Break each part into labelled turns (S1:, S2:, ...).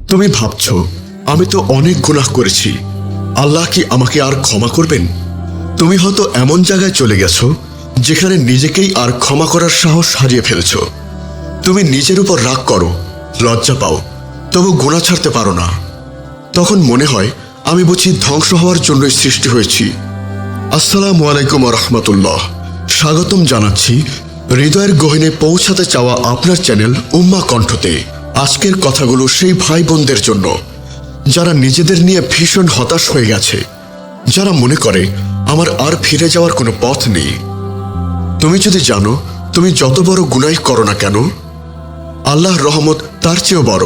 S1: তুমি ভাবছো আমি তো অনেক গুনাহ করেছি, আল্লাহ কি আমাকে আর ক্ষমা করবেন? তুমি হয়তো এমন জায়গায় চলে গেছো যেখানে নিজেকেই আর ক্ষমা করার সাহস হারিয়ে ফেলছো। তুমি নিজের উপর রাগ করো, লজ্জা পাও, তবু গুনাহ ছাড়তে পারো না। তখন মনে হয় আমি বুঝি ধ্বংস হওয়ার জন্যই সৃষ্টি হয়েছি। আসসালামু আলাইকুম ওয়া রাহমাতুল্লাহ। স্বাগতম জানাচ্ছি হৃদয়ের গহীনে পৌঁছাতে চাওয়া আপনার চ্যানেল উম্মা কণ্ঠতে। আজকের কথাগুলো সেই ভাই বোনদের জন্য যারা নিজেদের নিয়ে ভীষণ হতাশ হয়ে গেছে, যারা মনে করে আমার আর ফিরে যাওয়ার কোনো পথ নেই। তুমি যদি জানো তুমি যত বড় গুনাহ করো না কেন আল্লাহর রহমত তার চেয়েও বড়,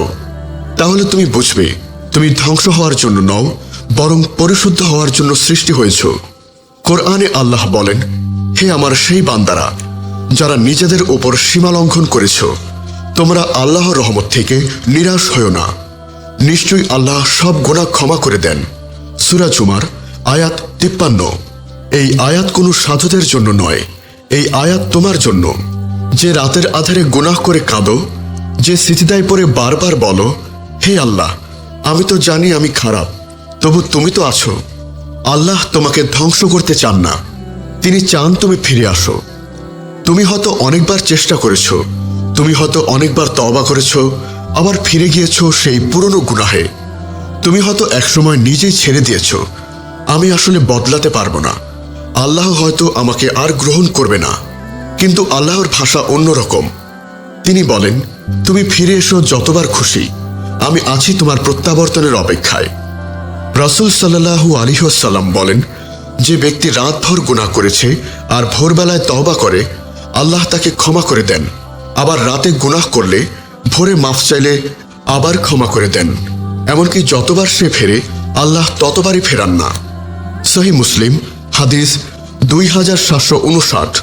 S1: তাহলে তুমি বুঝবে তুমি ধ্বংস হওয়ার জন্য নও, বরং পরিশুদ্ধ হওয়ার জন্য সৃষ্টি হয়েছ। কোরআনে আল্লাহ বলেন, হে আমার সেই বান্দারা যারা নিজেদের উপর সীমা লঙ্ঘন করেছ, তোমরা আল্লাহর রহমত থেকে নিরাশ হও না। নিশ্চয়ই আল্লাহ সব গুনাহ ক্ষমা করে দেন। সূরা জুমার আয়াত 53। এই আয়াত কোনো সাধুদের জন্য নয়, এই আয়াত তোমার জন্য, যে রাতের আধারে গুনাহ করে কাঁদো, যে সিজদায় পড়ে বারবার বলো, হে আল্লাহ, আমি তো জানি আমি খারাপ, তবু তুমি তো আছো। আল্লাহ তোমাকে ধ্বংস করতে চান না, তিনি চান তুমি ফিরে আসো। তুমি হয়তো অনেকবার চেষ্টা করেছো, তুমি হয়তো অনেকবার তওবা করেছো, আবার ফিরে গিয়েছো সেই পুরনো গুনাহে। তুমি হয়তো একসময় নিজেই ছেড়ে দিয়েছো, আমি আসলে বদলাতে পারবো না, আল্লাহ হয়তো আমাকে আর গ্রহণ করবে না। কিন্তু আল্লাহর ভাষা অন্যরকম। তিনি বলেন, তুমি ফিরে এসো যতবার খুশি, আমি আছি তোমার প্রত্যাবর্তনের অপেক্ষায়। রাসূল সাল্লাল্লাহু আলাইহি ওয়াসাল্লাম বলেন, যে ব্যক্তি রাতভর গুনাহ করেছে আর ভোরবেলায় তওবা করে, আল্লাহ তাকে ক্ষমা করে দেন। আবার রাতে গুনাহ করলে ভোরে মাফ চাইলে আবার ক্ষমা করে দেন। এমনকি যতবার সে ফেরে আল্লাহ ততবারই ফেরান না। সহিহ মুসলিম হাদিস 2759,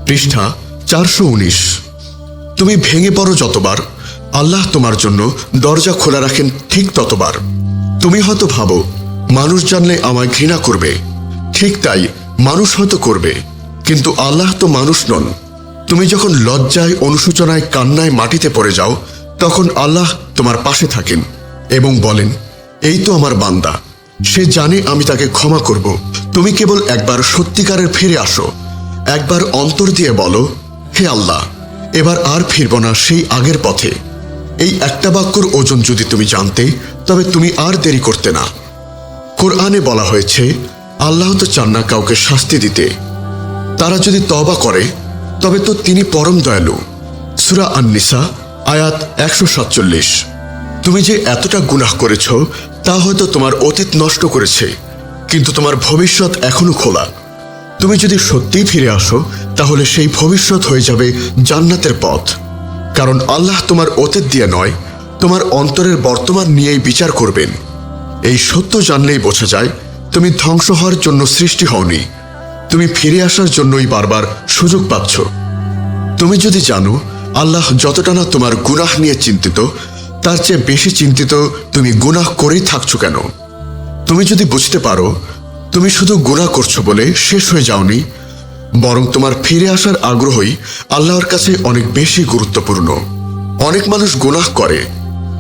S1: পৃষ্ঠা 419। তুমি ভেঙে পড়ো যতবার, আল্লাহ তোমার জন্য দরজা খোলা রাখেন ঠিক ততবার। তুমি হয়তো ভাবো মানুষ জানলে আমায় ঘৃণা করবে, ঠিক তাই, মানুষ হয়তো করবে, কিন্তু আল্লাহ তো মানুষ নন। তুমি যখন লজ্জায়, অনুশোচনায়, কান্নায় মাটিতে পড়ে যাও, তখন আল্লাহ তোমার পাশে থাকেন এবং বলেন, এই তো আমার বান্দা, সে জানে আমি তাকে ক্ষমা করব। তুমি কেবল একবার সত্যিকারের ফিরে আসো, একবার অন্তর দিয়ে বলো, হে আল্লাহ, এবার আর ফিরব না সেই আগের পথে। এই একটা বাক্যর ওজন যদি তুমি জানতে, তবে তুমি আর দেরি করতে না। কোরআনে বলা হয়েছে, আল্লাহ তো চান না কাউকে শাস্তি দিতে, তারা যদি তওবা করে তবে তো তিনি পরম দয়ালু। সূরা আন-নিসা আয়াত 147। তুমি যে এতটা গুনাহ করেছ তা হয়তো তোমার অতীত নষ্ট করেছে, কিন্তু তোমার ভবিষ্যৎ এখনো খোলা। তুমি যদি সত্যিই ফিরে আসো, তাহলে সেই ভবিষ্যৎ হয়ে যাবে জান্নাতের পথ। কারণ আল্লাহ তোমার অতীত দিয়ে নয়, তোমার অন্তরের বর্তমান নিয়েই বিচার করবেন। এই সত্য জানলেই বোঝা যায় তুমি ধ্বংস হওয়ার জন্য সৃষ্টি হওনি, তুমি ফিরে আসার জন্যই বারবার সুযোগ পাচ্ছ। তুমি যদি জানো আল্লাহ যতটা না তোমার গুনাহ নিয়ে চিন্তিত, তার চেয়ে বেশি চিন্তিত তুমি গুনাহ করেই থাকছো কেন। তুমি যদি বুঝতে পারো তুমি শুধু গুনাহ করছো বলে শেষ হয়ে যাওনি, বরং তোমার ফিরে আসার আগ্রহই আল্লাহর কাছে অনেক বেশি গুরুত্বপূর্ণ। অনেক মানুষ গুনাহ করে,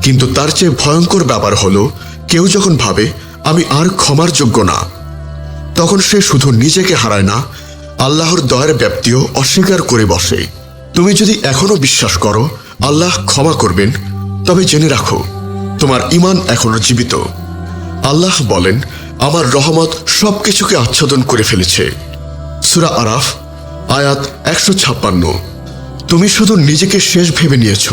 S1: কিন্তু তার চেয়ে ভয়ঙ্কর ব্যাপার হলো, কেউ যখন ভাবে আমি আর ক্ষমার যোগ্য না, তখন সে শুধু নিজেকে হারায় না, আল্লাহর দয়ার ব্যাপ্তিও অস্বীকার করে বসে। তুমি যদি এখনো বিশ্বাস করো আল্লাহ ক্ষমা করবেন, তবে জেনে রাখো তোমার ঈমান এখনো জীবিত। আল্লাহ বলেন, আমার রহমত সবকিছুকে আচ্ছাদন করে ফেলেছে। সূরা আরাফ আয়াত 156। তুমি শুধু নিজেকে শেষ ভেবে নিয়েছ,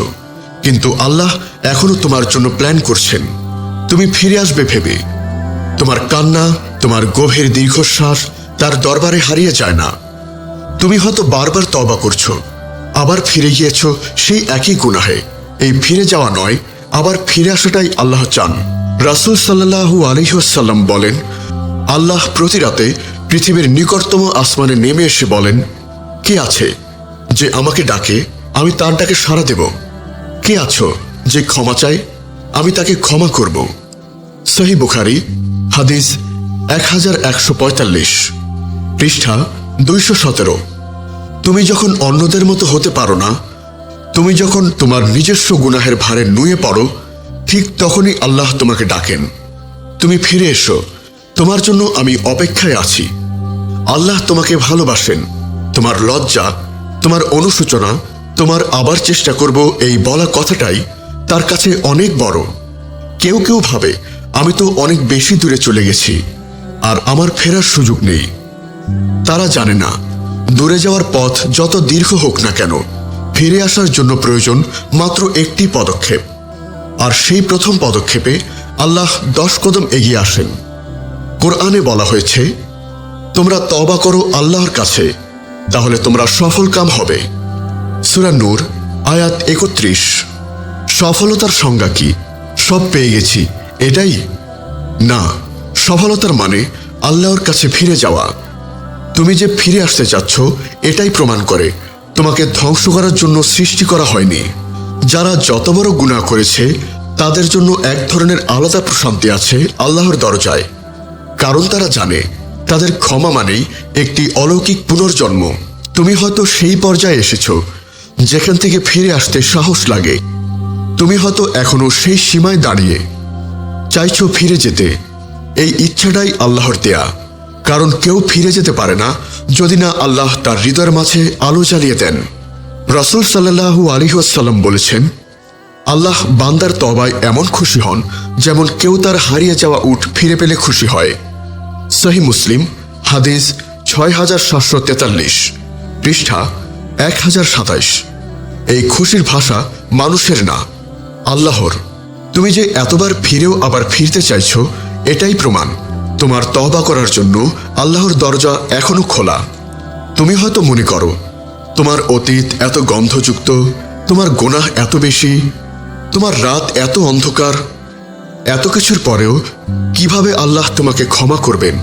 S1: কিন্তু আল্লাহ এখনো তোমার জন্য প্ল্যান করছেন। তুমি ফিরে আসবে ভেবে। তোমার কান্না, তোমার গভীর দীর্ঘশ্বাস তার দরবারে হারিয়ে যায় না। তুমি হয়তো বারবার তওবা করছো, আবার ফিরে গিয়েছো সেই একই গুনাহে। এই ফিরে যাওয়া নয়, আবার ফিরে আসাটাই আল্লাহ চান। রাসূল সাল্লাল্লাহু আলাইহি ওয়াসাল্লাম বলেন, আল্লাহ প্রতি রাতে পৃথিবীর নিকটতম আসমানে নেমে এসে বলেন, কে আছে যে আমাকে ডাকে, আমি তার ডাকে সাড়া দেব? কে আছো যে ক্ষমা চায়, আমি তাকে ক্ষমা করব। সহিহ বুখারী হাদিস 1145, পৃষ্ঠা 217। তুমি যখন অন্যদের মতো হতে পারো না, তুমি যখন তোমার নিজস্ব গুনাহের ভারে নুয়ে পড়ো, ঠিক তখনই আল্লাহ তোমাকে ডাকেন, তুমি ফিরে এসো, তোমার জন্য আমি অপেক্ষায় আছি। আল্লাহ তোমাকে ভালোবাসেন। তোমার লজ্জা, তোমার অনুশোচনা, তোমার আবার চেষ্টা করব এই বলা কথাটাই তার কাছে অনেক বড়। কেউ কেউ ভাবে আমি তো অনেক বেশি দূরে চলে গেছি আর আমার ফেরার সুযোগ নেই। তারা জানে না, দূরে যাওয়ার পথ যত দীর্ঘ হোক না কেন, ফিরে আসার জন্য প্রয়োজন মাত্র একটি পদক্ষেপ। আর সেই প্রথম পদক্ষেপে আল্লাহ 10 কদম এগিয়ে আসেন। কোরআনে বলা হয়েছে, তোমরা তওবা করো আল্লাহর কাছে, তাহলে তোমরা সফল কাম হবে। সূরা নূর আয়াত 31। সফলতার সংজ্ঞা কি? সব পেয়ে গেছি এটাই না। সফলতার মানে আল্লাহর কাছে ফিরে যাওয়া। তুমি যে ফিরে আসতে চাচ্ছ এটাই প্রমাণ করে তোমাকে ধ্বংস করার জন্য সৃষ্টি করা হয়নি। যারা যত বড় গুনাহ করেছে তাদের জন্য এক ধরনের আলাদা প্রশান্তি আছে আল্লাহর দরজায়, কারণ তারা জানে তাদের ক্ষমা মানেই একটি অলৌকিক পুনর্জন্ম। তুমি হয়তো সেই পর্যায়ে এসেছো যেখান থেকে ফিরে আসতে সাহস লাগে। তুমি হয়তো এখনো সেই সীমায় দাঁড়িয়ে চাইছো ফিরে যেতে। এই ইচ্ছাটাই আল্লাহর দেয়া, কারণ কেউ ফিরে যেতে পারে না যদি না আল্লাহ তার হৃদয়ের মাঝে আলো জ্বালিয়ে দেন। রাসূল সাল্লাল্লাহু আলাইহি ওয়াসাল্লাম বলেছেন, আল্লাহ বান্দার তওবায় এমন খুশি হন যেমন কেউ তার হারিয়ে যাওয়া উট ফিরে পেলে খুশি হয়। সহিহ মুসলিম হাদিস 6743, পৃষ্ঠা 1027। এই খুশির ভাষা মানুষের না, আল্লাহর। তুমি যে এতবার ফিরেও আবার ফিরতে চাইছো এটাই প্রমাণ তোমার তওবা করার জন্য আল্লাহর দরজা এখনো খোলা। তুমি হয়তো মনে করো তোমার অতীত এত গন্ধযুক্ত, তোমার গুনাহ এত বেশি, তোমার রাত এত অন্ধকার, এত কিছুর পরেও কিভাবে আল্লাহ তোমাকে ক্ষমা করবেন?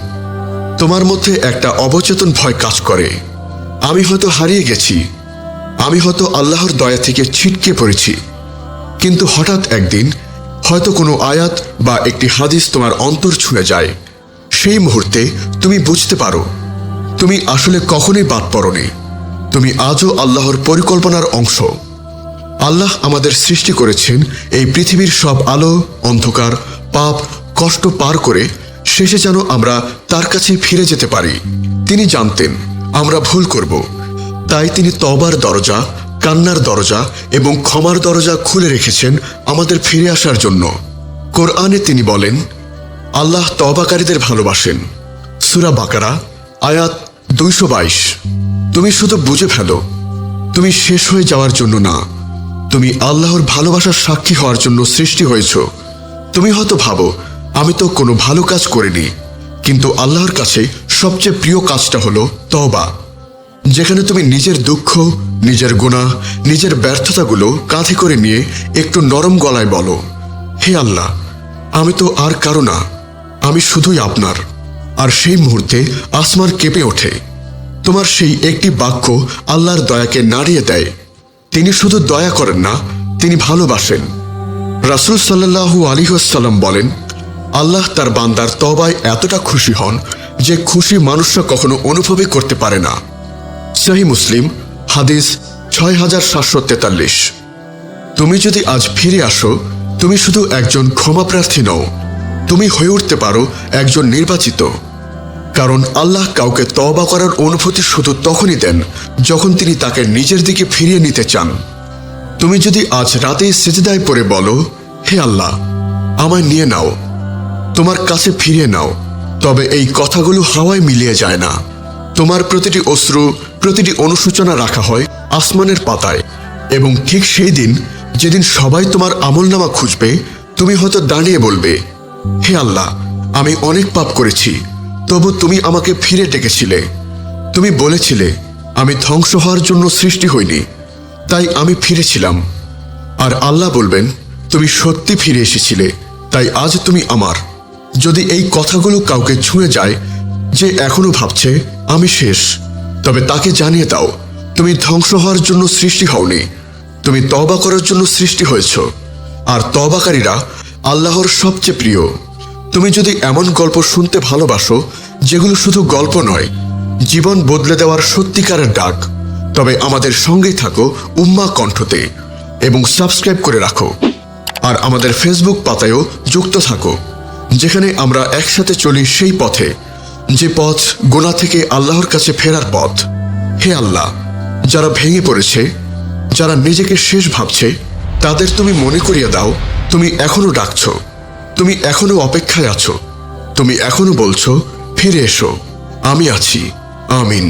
S1: তোমার মধ্যে একটা অবচেতন ভয় কাজ করে। আমি হয়তো হারিয়ে গেছি, আমি হয়তো আল্লাহর দয়া থেকে ছিটকে পড়েছি। কিন্তু হঠাৎ একদিন হয়তো কোনো আয়াত বা একটি হাদিস তোমার অন্তর ছুঁয়ে যায়। সেই মুহূর্তে তুমি বুঝতে পারো তুমি আসলে কখনোই বাদ পড়োনি। তুমি আজও আল্লাহর পরিকল্পনার অংশ। আল্লাহ আমাদের সৃষ্টি করেছেন এই পৃথিবীর সব আলো, অন্ধকার, পাপ, কষ্ট পার করে শেষে যেন আমরা তার কাছে ফিরে যেতে পারি। তিনি জানতেন আমরা ভুল করব, তাই তিনি তওবার দরজা, কান্নার দরজা এবং ক্ষমার দরজা খুলে রেখেছেন আমাদের ফিরে আসার জন্য। কোরআনে তিনি বলেন, আল্লাহ তওবাকারীদের ভালোবাসেন। সূরা বাকারা আয়াত 222। তুমি শুধু বুঝে ফেলো, তুমি শেষ হয়ে যাওয়ার জন্য না, তুমি আল্লাহর ভালোবাসার সাক্ষী হওয়ার জন্য সৃষ্টি হয়েছ। তুমি হয়তো ভাবো আমি তো কোনো ভালো কাজ করিনি, কিন্তু আল্লাহর কাছে সবচেয়ে প্রিয় কাজটা হলো তওবা, যেখানে তুমি নিজের দুঃখ, নিজের গুনাহ, নিজের ব্যর্থতাগুলো কাঁধে করে নিয়ে একটু নরম গলায় বলো, হে আল্লাহ, আমি তো আর কারো না, আমি শুধুই আপনার। আর সেই মুহূর্তে আসমান কেঁপে ওঠে। তোমার সেই একটি বাক্য আল্লাহর দয়াকে নাড়িয়ে দেয়। তিনি শুধু দয়া করেন না, তিনি ভালোবাসেন। রাসূল সাল্লাল্লাহু আলাইহি ওয়াসাল্লাম বলেন, আল্লাহ তার বান্দার তওবায় এতটা খুশি হন যে খুশি মানুষরা কখনো অনুভবই করতে পারে না। সহিহ মুসলিম হাদিস 6743। তুমি যদি আজ ফিরে আসো, তুমি শুধু একজন ক্ষমাপ্রার্থী নও, তুমি হয়ে উঠতে পারো একজন নির্বাচিত। কারণ আল্লাহ কাউকে তওবা করার অনুভূতি শুধু তখনই দেন যখন তিনি তাকে নিজের দিকে ফিরিয়ে নিতে চান। তুমি যদি আজ রাতেই সিজদায় পড়ে বলো, হে আল্লাহ, আমায় নিয়ে নাও, তোমার কাছে ফিরিয়ে নাও, তবে এই কথাগুলো হাওয়ায় মিলিয়ে যায় না। তোমার প্রতিটি অশ্রু, প্রতিটি অনুশোচনা রাখা হয় আসমানের পাতায়। এবং ঠিক সেই দিন যেদিন সবাই তোমার আমলনামা খুঁজবে, তুমি হয়তো দাঁড়িয়ে বলবে, হে আল্লাহ, আমি অনেক পাপ করেছি, তবু তুমি আমাকে ফিরে ডেকেছিলে। তুমি বলেছিলে আমি ধ্বংস হওয়ার জন্য সৃষ্টি হইনি, তাই আমি ফিরেছিলাম। আর আল্লাহ বলবেন, তুমি সত্যি ফিরে এসেছিলে, তাই আজ তুমি আমার। যদি এই কথাগুলো কাউকে ছুঁয়ে যায় যে এখনো ভাবছে আমি শেষ, তবে তাকে জানিয়ে দাও তুমি ধ্বংস হওয়ার জন্য সৃষ্টি হওনি, তুমি তওবা করার জন্য সৃষ্টি হয়েছ। আর তওবাকারীরা আল্লাহর সবচেয়ে প্রিয়। তুমি যদি এমন গল্প শুনতে ভালোবাসো যেগুলো শুধু গল্প নয়, জীবন বদলে দেওয়ার সত্যিকারের ডাক, তবে আমাদের সঙ্গেই থাকো উম্মাহ কণ্ঠতে এবং সাবস্ক্রাইব করে রাখো। আর আমাদের ফেসবুক পাতায়ও যুক্ত থাকো, যেখানে আমরা একসাথে চলি সেই পথে, যে পথ গুনাহ থেকে আল্লাহর কাছে ফেরার পথ। হে আল্লাহ, যারা ভেঙে পড়েছে, যারা নিজেকে শেষ ভাবছে, তাদের তুমি মনে করিয়ে দাও তুমি এখনো ডাকছো, তুমি এখনো অপেক্ষায় আছো, তুমি এখনো বলছো ফিরে এসো, আমি আছি। আমিন।